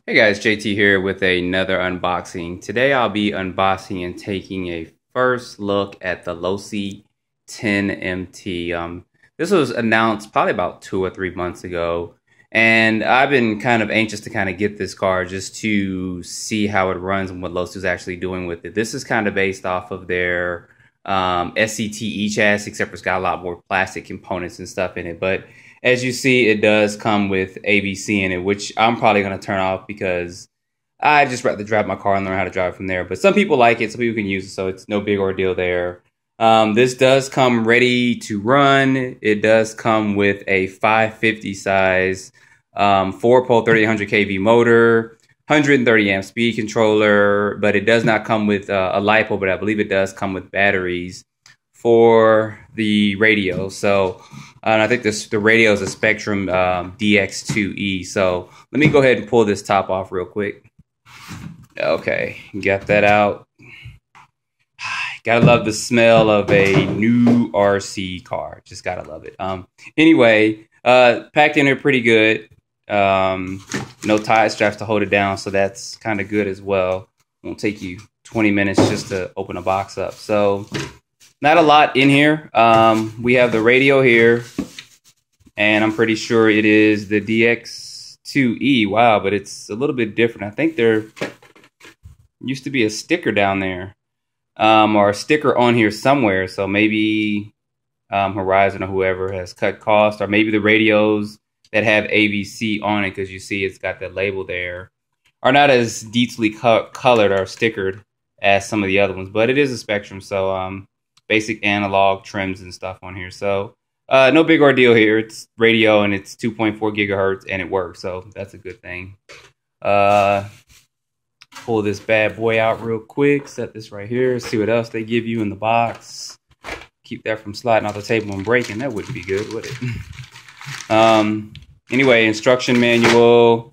Hey guys, JT here with another unboxing. Today I'll be unboxing and taking a first look at the Losi TEN MT. This was announced probably about 2 or 3 months ago, and I've been kind of anxious to kind of get this car just to see how it runs and what Losi is actually doing with it. This is kind of based off of their SCTE chassis, except for it's got a lot more plastic components and stuff in it, but as you see, it does come with ABC in it, which I'm probably going to turn off because I just rather drive my car and learn how to drive from there. But some people like it, some people can use it, so it's no big ordeal there. This does come ready to run. It does come with a 550 size 4-pole 3800 kV motor, 130 amp speed controller, but it does not come with a LiPo, but I believe it does come with batteries for the radio. So and I think the radio is a Spectrum DX2E. So let me go ahead and pull this top off real quick. Okay, got that out. Gotta love the smell of a new RC car. Just gotta love it. Anyway, packed in here pretty good. No tie straps to hold it down, so that's kind of good as well. Won't take you 20 minutes just to open a box up. So not a lot in here. We have the radio here, and I'm pretty sure it is the DX2E. Wow, but it's a little bit different. I think there used to be a sticker down there, or a sticker on here somewhere. So maybe Horizon or whoever has cut cost, or maybe the radios that have ABC on it, because you see it's got that label there, are not as deeply colored or stickered as some of the other ones. But it is a Spectrum, so basic analog trims and stuff on here. So no big ordeal here. It's radio and it's 2.4 gigahertz and it works. So that's a good thing. Pull this bad boy out real quick. Set this right here. See what else they give you in the box. Keep that from sliding off the table and breaking. That wouldn't be good, would it? Anyway, instruction manual.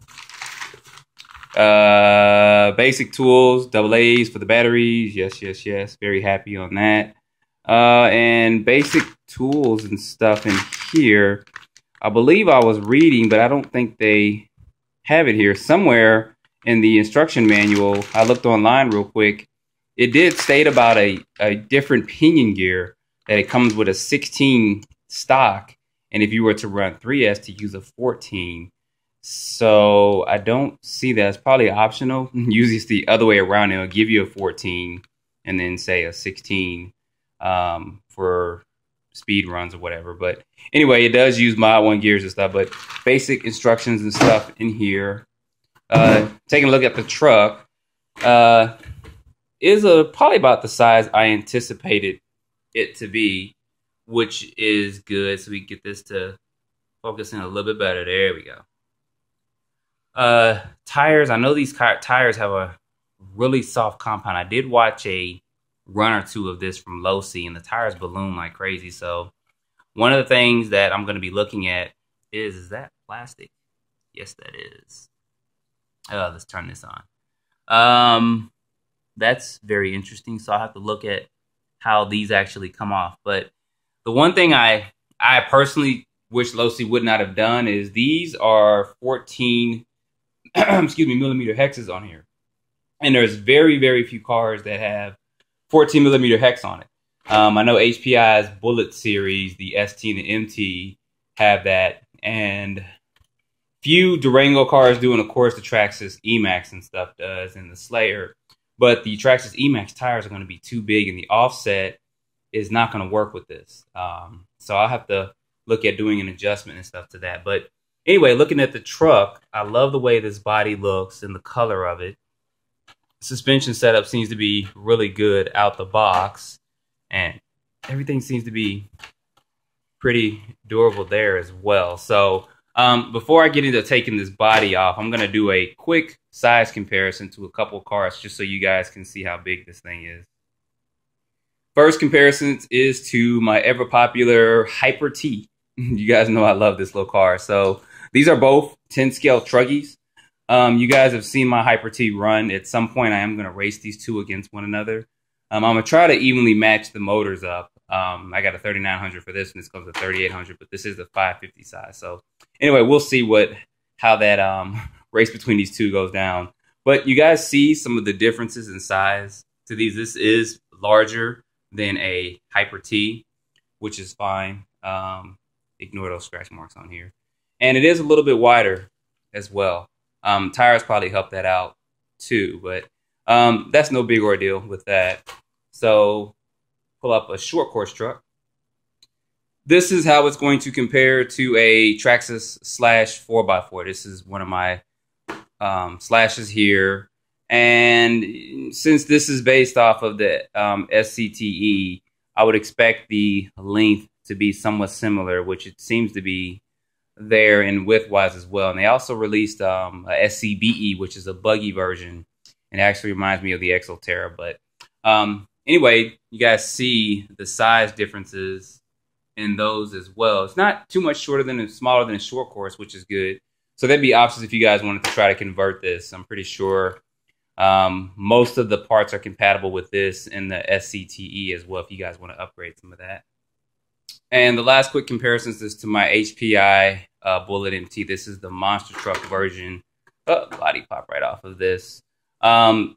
Basic tools. AA's for the batteries. Yes. Very happy on that. And basic tools and stuff in here. I believe I was reading, but I don't think they have it here. Somewhere in the instruction manual, I looked online real quick. It did state about a different pinion gear, that it comes with a 16 stock, and if you were to run 3S, to use a 14. So I don't see that. It's probably optional. Usually it's the other way around. It'll give you a 14 and then say a 16. For speed runs or whatever. But anyway, it does use Mod 1 gears and stuff, but basic instructions and stuff in here. Taking a look at the truck, is probably about the size I anticipated it to be, which is good. So we get this to focus in a little bit better. There we go. Tires, I know these tires have a really soft compound. I did watch a run or two of this from Losi, and the tires balloon like crazy. So one of the things that I'm going to be looking at is that plastic? Yes, that is. Let's turn this on. That's very interesting. So I'll have to look at how these actually come off. But the one thing I personally wish Losi would not have done is these are 14 millimeter hexes on here. And there's very, very few cars that have 14 millimeter hex on it. I know HPI's Bullet series, the ST and the MT, have that, and few Durango cars do, and of course the Traxxas Emax and stuff does, and the Slayer. But the Traxxas Emax tires are going to be too big, and the offset is not going to work with this. So I'll have to look at doing an adjustment and stuff to that. But anyway, looking at the truck, I love the way this body looks and the color of it. Suspension setup seems to be really good out the box, and everything seems to be pretty durable there as well. So before I get into taking this body off, I'm going to do a quick size comparison to a couple of cars just so you guys can see how big this thing is. First comparison is to my ever popular Hyper T. You guys know I love this little car. So these are both 10 scale truggies. You guys have seen my Hyper T run. At some point, I am going to race these two against one another. I'm going to try to evenly match the motors up. I got a 3900 for this, and this comes to 3800, but this is the 550 size. So anyway, we'll see how that race between these two goes down. But you guys see some of the differences in size to these. This is larger than a Hyper T, which is fine. Ignore those scratch marks on here. And it is a little bit wider as well. Tires probably help that out too, but that's no big ordeal with that. So pull up a short course truck. This is how it's going to compare to a Traxxas Slash 4x4. This is one of my slashes here. And since this is based off of the SCTE, I would expect the length to be somewhat similar, which it seems to be there in width-wise as well. And they also released a SCBE, which is a buggy version. And it actually reminds me of the Exoterra. But anyway, you guys see the size differences in those as well. It's not too much smaller than a short course, which is good. So there'd be options if you guys wanted to try to convert this. I'm pretty sure most of the parts are compatible with this and the SCTE as well if you guys want to upgrade some of that. And the last quick comparisons is to my HPI Bullet MT. This is the monster truck version. Oh, body pop right off of this.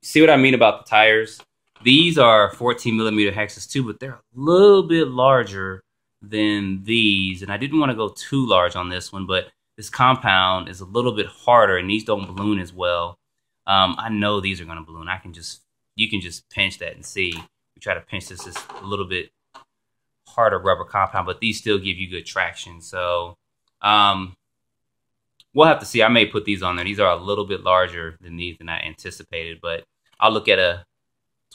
See what I mean about the tires? These are 14mm hexes too, but they're a little bit larger than these. And I didn't want to go too large on this one, but this compound is a little bit harder and these don't balloon as well. I know these are going to balloon. You can just pinch that and see. We try to pinch this. It's a little bit harder rubber compound, but these still give you good traction. So we'll have to see. I may put these on there. These are a little bit larger than these than I anticipated, but I'll look at a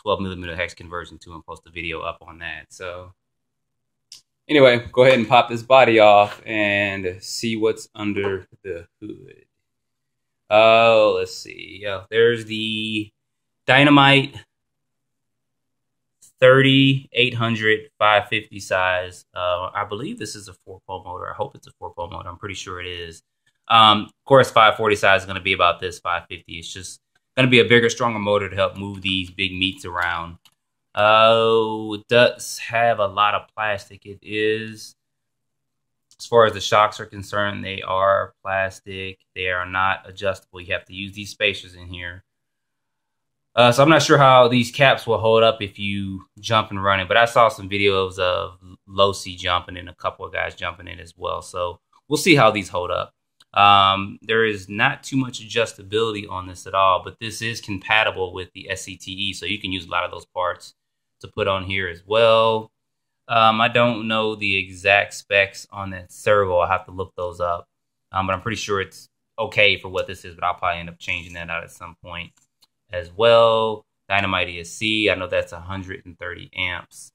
12mm hex conversion too and post a video up on that. So anyway, go ahead and pop this body off and see what's under the hood. Oh, let's see. Yeah, there's the Dynamite 3800 550 size. I believe this is a 4-pole motor. I hope it's a 4-pole motor. I'm pretty sure it is. Of course, 540 size is going to be about this 550. It's just going to be a bigger, stronger motor to help move these big meats around. It does have a lot of plastic. It is, as far as the shocks are concerned, they are plastic. They are not adjustable. You have to use these spacers in here. So I'm not sure how these caps will hold up if you jump and run it, but I saw some videos of Losi jumping and a couple of guys jumping it as well. So we'll see how these hold up. There is not too much adjustability on this at all, but this is compatible with the SCTE, so you can use a lot of those parts to put on here as well. I don't know the exact specs on that servo. I'll have to look those up, but I'm pretty sure it's okay for what this is, but I'll probably end up changing that out at some point as well. Dynamite ESC, I know that's 130 amps.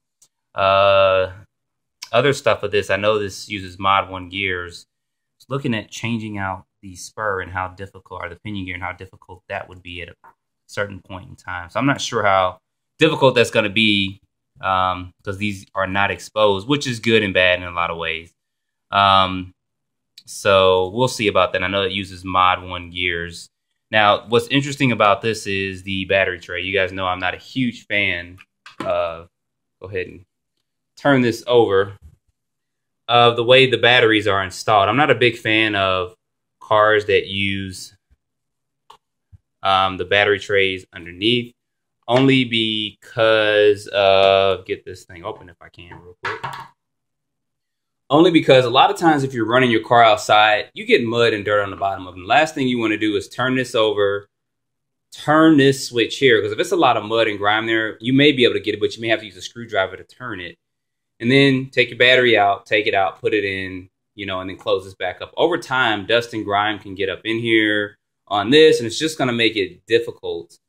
Other stuff with this, I know this uses Mod 1 gears. Looking at changing out the spur and how difficult, or the pinion gear and how difficult that would be at a certain point in time. So I'm not sure how difficult that's going to be because these are not exposed, which is good and bad in a lot of ways. So we'll see about that. I know it uses Mod 1 gears. Now, what's interesting about this is the battery tray. You guys know I'm not a huge fan of, go ahead and turn this over, of the way the batteries are installed. I'm not a big fan of cars that use the battery trays underneath, only because of, get this thing open if I can real quick. Only because a lot of times if you're running your car outside, you get mud and dirt on the bottom of them. The last thing you want to do is turn this over, turn this switch here, because if it's a lot of mud and grime there, you may be able to get it, but you may have to use a screwdriver to turn it. And then take your battery out, take it out, put it in, and then close this back up. Over time, dust and grime can get up in here on this, and it's just going to make it difficult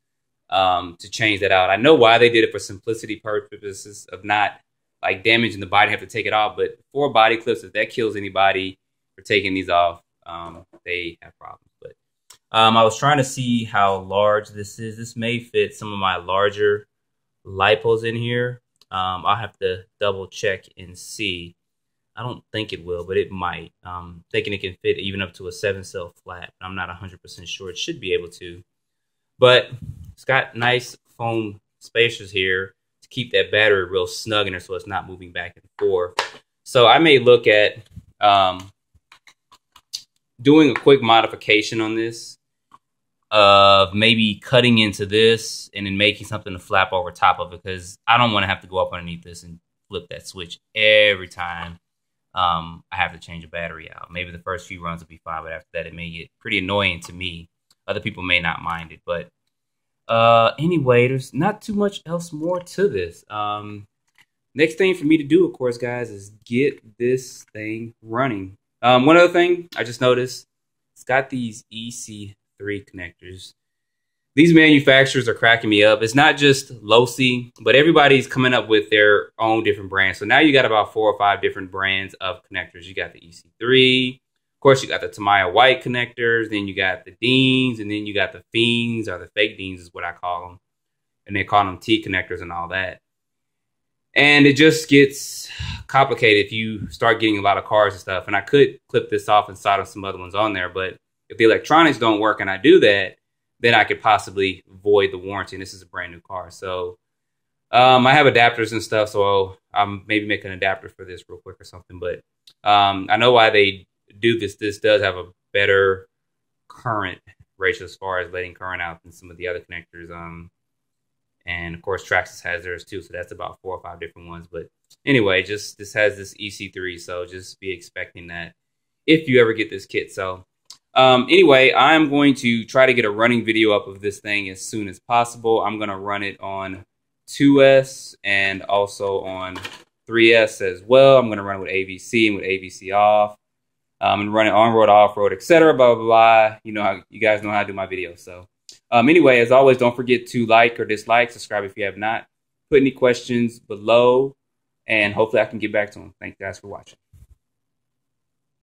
to change that out. I know why they did it, for simplicity purposes of not like damaging the body, have to take it off. But for body clips, if that kills anybody for taking these off, they have problems. But I was trying to see how large this is. This may fit some of my larger lipos in here. I'll have to double check and see. I don't think it will, but it might. Thinking it can fit even up to a 7-cell flat. I'm not 100% sure. It should be able to. But it's got nice foam spacers here to keep that battery real snug in there so it's not moving back and forth. So I may look at doing a quick modification on this of maybe cutting into this and then making something to flap over top of it, because I don't want to have to go up underneath this and flip that switch every time I have to change a battery out. Maybe the first few runs will be fine, but after that it may get pretty annoying to me. Other people may not mind it, but anyway, there's not too much else more to this. Next thing for me to do, of course, guys, is get this thing running. One other thing I just noticed, it's got these Ec3 connectors. These manufacturers are cracking me up. It's not just Losi, but everybody's coming up with their own different brands. So now you got about 4 or 5 different brands of connectors. You got the Ec3, of course, you got the Tamiya white connectors, then you got the Deans, and then you got the Fiends, or the fake Deans is what I call them. And they call them T connectors and all that. And it just gets complicated if you start getting a lot of cars and stuff. And I could clip this off and solder some other ones on there, but if the electronics don't work and I do that, then I could possibly void the warranty. And this is a brand new car. So I have adapters and stuff, so I'm maybe make an adapter for this real quick or something. But I know why they do this. This does have a better current ratio as far as letting current out than some of the other connectors. And of course, Traxxas has theirs too, so that's about 4 or 5 different ones. But anyway, just this has this Ec3, so just be expecting that if you ever get this kit. So anyway, I'm going to try to get a running video up of this thing as soon as possible. I'm going to run it on 2S and also on 3S as well. I'm going to run it with AVC and with AVC off. And run it on-road, off-road, etc. Blah, blah, blah. You know how you guys know how to do my videos. So anyway, as always, don't forget to like or dislike, subscribe if you have not. Put any questions below, and hopefully I can get back to them. Thank you guys for watching.